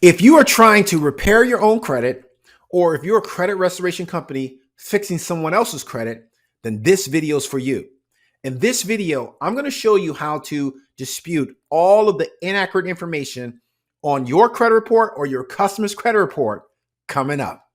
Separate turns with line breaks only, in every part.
If you are trying to repair your own credit, or if you're a credit restoration company fixing someone else's credit, then this video is for you. In this video, I'm going to show you how to dispute all of the inaccurate information on your credit report or your customer's credit report coming up.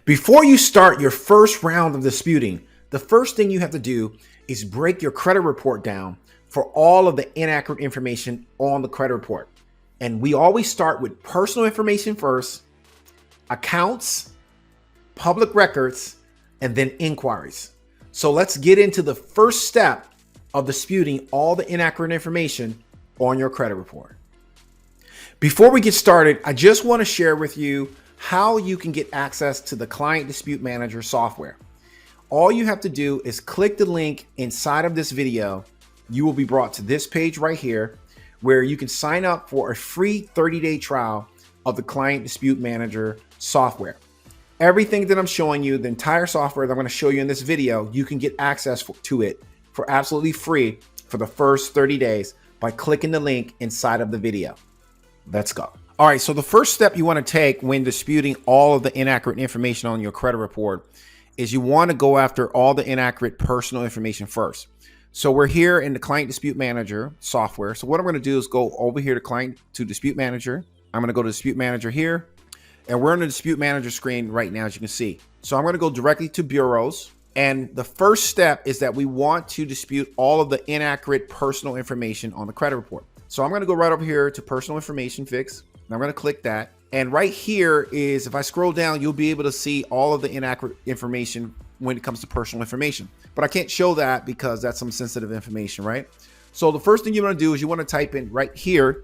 Before you start your first round of disputing, the first thing you have to do is break your credit report down for all of the inaccurate information on the credit report. And we always start with personal information first, accounts, public records, and then inquiries. So let's get into the first step of disputing all the inaccurate information on your credit report. Before we get started, I just want to share with you how you can get access to the Client Dispute Manager software. All you have to do is click the link inside of this video. You will be brought to this page right here where you can sign up for a free 30-day trial of the Client Dispute Manager software. Everything that I'm showing you, the entire software that I'm going to show you in this video, you can get access to it for absolutely free for the first 30 days by clicking the link inside of the video. Let's go. All right, so the first step you want to take when disputing all of the inaccurate information on your credit report is you want to go after all the inaccurate personal information first. So we're here in the Client Dispute Manager software. So what I'm going to do is go over here to Dispute Manager. I'm going to go to Dispute Manager here, and we're on the Dispute Manager screen right now, as you can see. So I'm going to go directly to Bureaus. And the first step is that we want to dispute all of the inaccurate personal information on the credit report. So I'm going to go right over here to Personal Information Fix. And I'm going to click that. And right here is, if I scroll down, you'll be able to see all of the inaccurate information when it comes to personal information. But I can't show that because that's some sensitive information, right? So the first thing you want to do is you want to type in right here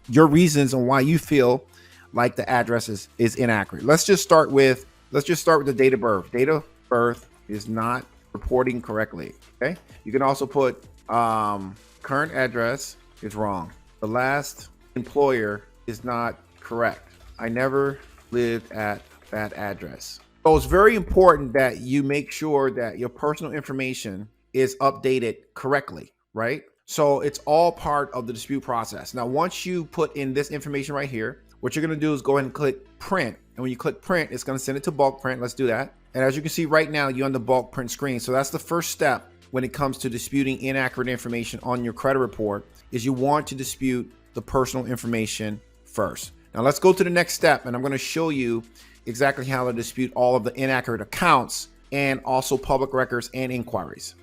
your reasons on why you feel like the address is inaccurate. Let's just start with the date of birth. Date of birth is not reporting correctly. Okay. You can also put current address is wrong. The last employer is not correct. I never lived at that address. So it's very important that you make sure that your personal information is updated correctly, right? So it's all part of the dispute process. Now, once you put in this information right here, what you're going to do is go ahead and click print. And when you click print, it's going to send it to bulk print. Let's do that. And as you can see right now, you're on the bulk print screen. So that's the first step when it comes to disputing inaccurate information on your credit report, is you want to dispute the personal information first. Now let's go to the next step, and I'm going to show you exactly how to dispute all of the inaccurate accounts and also public records and inquiries.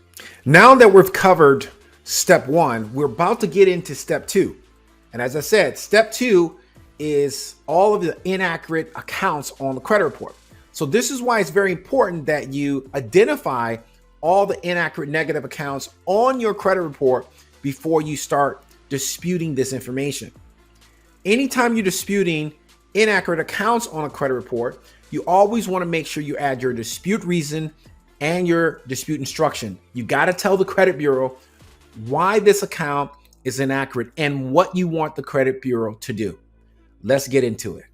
Now that we've covered step one, we're about to get into step two. And as I said, step two is all of the inaccurate accounts on the credit report. So this is why it's very important that you identify all the inaccurate negative accounts on your credit report before you start disputing this information. Anytime you're disputing inaccurate accounts on a credit report, you always want to make sure you add your dispute reason and your dispute instruction. You got to tell the credit bureau why this account is inaccurate and what you want the credit bureau to do. Let's get into it.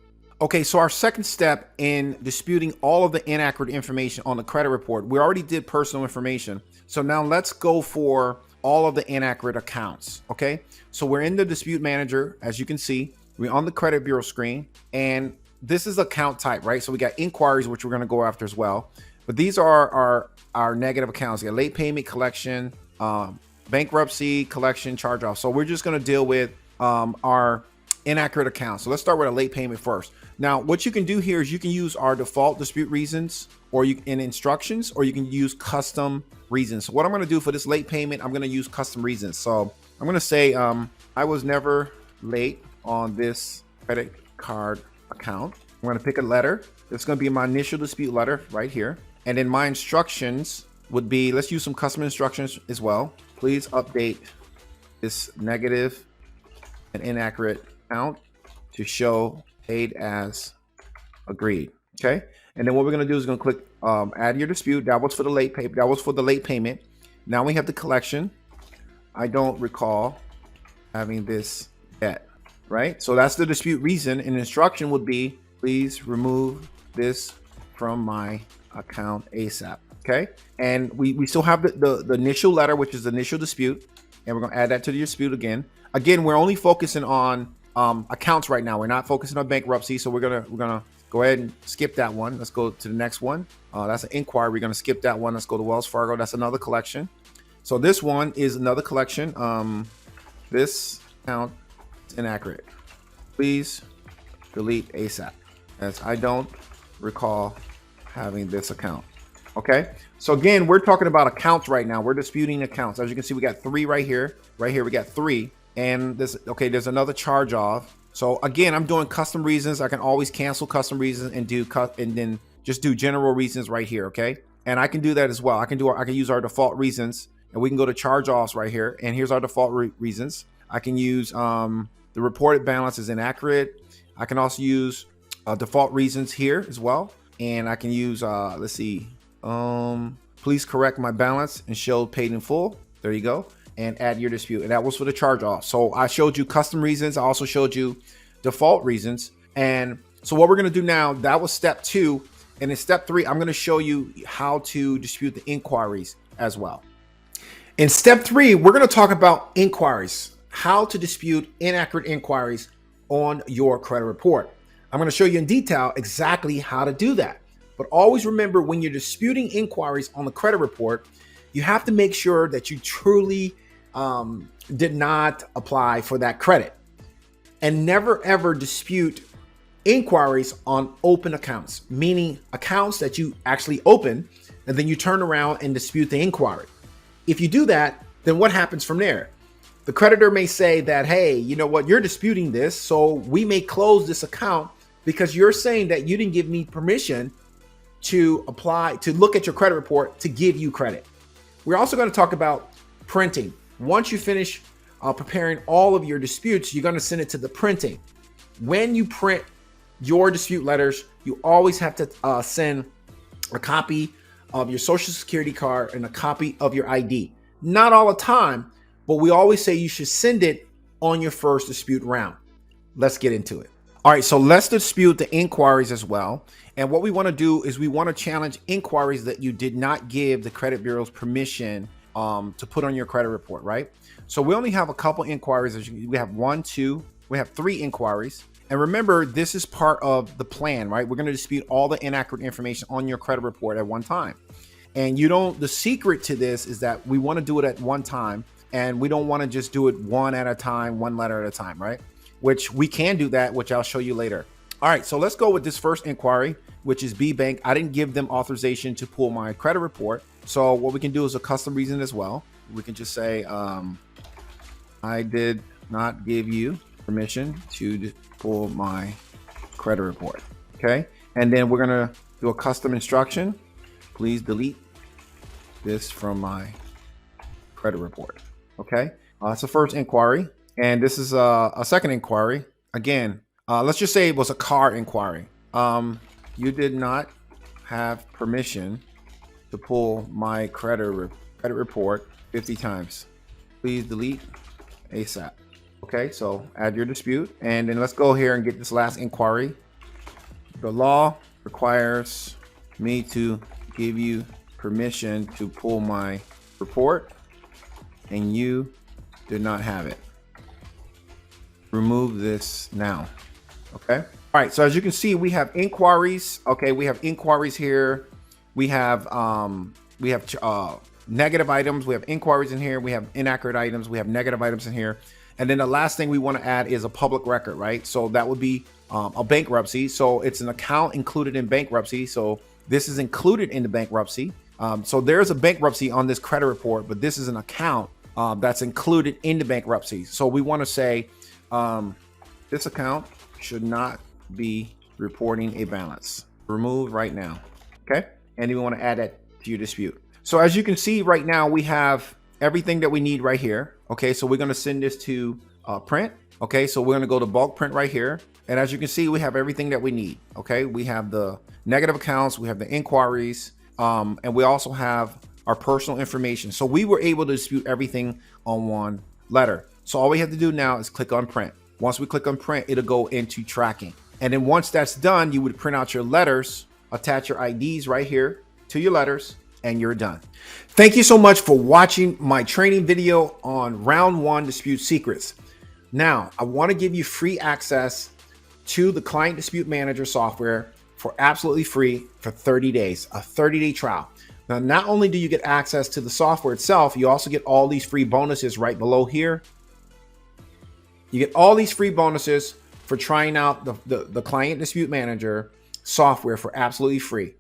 Okay, so our second step in disputing all of the inaccurate information on the credit report, we already did personal information. So now let's go for all of the inaccurate accounts. Okay, so we're in the dispute manager. As you can see, we're on the credit bureau screen, and this is account type, right? So we got inquiries, which we're going to go after as well. But these are our negative accounts. We got late payment, collection, bankruptcy, collection, charge off. So we're just going to deal with our inaccurate accounts. So let's start with a late payment first. Now, what you can do here is you can use our default dispute reasons or in instructions, or you can use custom reasons. So what I'm going to do for this late payment, I'm going to use custom reasons. So I'm going to say I was never late on this credit card account. I'm going to pick a letter. It's going to be my initial dispute letter right here. And then my instructions would be, let's use some custom instructions as well. Please update this negative and inaccurate account to show paid as agreed. Okay. And then what we're going to do is going to click add your dispute. That was for the late payment. That was for the late payment. Now we have the collection. I don't recall having this debt. Right? So that's the dispute reason. And instruction would be, please remove this from my account ASAP. Okay. And we still have the initial letter, which is the initial dispute. and we're going to add that to the dispute again. Again, we're only focusing on accounts right now. We're not focusing on bankruptcy, so we're gonna go ahead and skip that one. Let's go to the next one. That's an inquiry. We're gonna skip that one. Let's go to Wells Fargo. That's another collection. So this one is another collection. This account is inaccurate. Please delete ASAP, as I don't recall having this account. Okay, so again, we're talking about accounts right now. We're disputing accounts. As you can see, we got 3 right here. Right here, we got 3. And this, okay, there's another charge off. So again, I'm doing custom reasons. I can always cancel custom reasons and then just do general reasons right here. Okay, and I can do that as well. I can use our default reasons, and we can go to charge offs right here. And here's our default reasons. I can use the reported balance is inaccurate. I can also use default reasons here as well, and I can use let's see, please correct my balance and show paid in full. There you go. And add your dispute. And that was for the charge off. So I showed you custom reasons. I also showed you default reasons. And so what we're going to do now, that was step 2. And in step 3, I'm going to show you how to dispute the inquiries as well. In step 3, we're going to talk about inquiries, how to dispute inaccurate inquiries on your credit report. I'm going to show you in detail exactly how to do that. But always remember, when you're disputing inquiries on the credit report, you have to make sure that you truly did not apply for that credit, and never ever dispute inquiries on open accounts, meaning accounts that you actually open and then you turn around and dispute the inquiry. If you do that, then what happens from there? The creditor may say that, hey, you know what, you're disputing this, so we may close this account because you're saying that you didn't give me permission to apply, to look at your credit report to give you credit. We're also going to talk about printing. Once you finish preparing all of your disputes, you're going to send it to the printing. When you print your dispute letters, you always have to send a copy of your social security card and a copy of your ID. Not all the time, but we always say you should send it on your first dispute round. Let's get into it. All right, so let's dispute the inquiries as well. And what we want to do is we want to challenge inquiries that you did not give the credit bureau's permission to put on your credit report, right? So we only have a couple inquiries. We have 1, 2, we have 3 inquiries. And remember, this is part of the plan, right? We're going to dispute all the inaccurate information on your credit report at one time. And the secret to this is that we want to do it at one time, and we don't want to just do it one at a time, one letter at a time, right? Which we can do that, which I'll show you later. All right, so let's go with this first inquiry, which is B Bank. I didn't give them authorization to pull my credit report. So what we can do is a custom reason as well. We can just say, I did not give you permission to pull my credit report. Okay. And then we're going to do a custom instruction. Please delete this from my credit report. Okay. That's the first inquiry. And this is a second inquiry. Again, let's just say it was a car inquiry. You did not have permission to pull my credit report 50 times. Please delete ASAP. Okay, so add your dispute. And then let's go here and get this last inquiry. The law requires me to give you permission to pull my report, and you did not have it. Remove this now. Okay. All right, so as you can see, we have inquiries. Okay, we have inquiries here. We have negative items. We have inquiries in here. We have inaccurate items. We have negative items in here. And then the last thing we want to add is a public record, right? So that would be a bankruptcy. So it's an account included in bankruptcy. So this is included in the bankruptcy. So there's a bankruptcy on this credit report, but this is an account that's included in the bankruptcy. So we want to say this account should not be reporting a balance. Remove right now. Okay. And you want to add that to your dispute. So as you can see right now, we have everything that we need right here. Okay. So we're going to send this to print. Okay. So we're going to go to bulk print right here. And as you can see, we have everything that we need. Okay. We have the negative accounts. We have the inquiries. And we also have our personal information. So we were able to dispute everything on one letter. So all we have to do now is click on print. Once we click on print, it'll go into tracking. And then once that's done, you would print out your letters, attach your IDs right here to your letters, and you're done. Thank you so much for watching my training video on round 1 dispute secrets. Now, I want to give you free access to the Client Dispute Manager software for absolutely free for 30 days, a 30-day trial. Now, not only do you get access to the software itself, you also get all these free bonuses right below here. You get all these free bonuses for trying out the Client Dispute Manager software for absolutely free.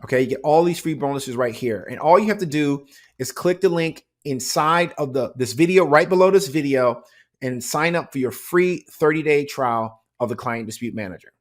Okay, you get all these free bonuses right here. And all you have to do is click the link inside of this video, right below this video, and sign up for your free 30-day trial of the Client Dispute Manager.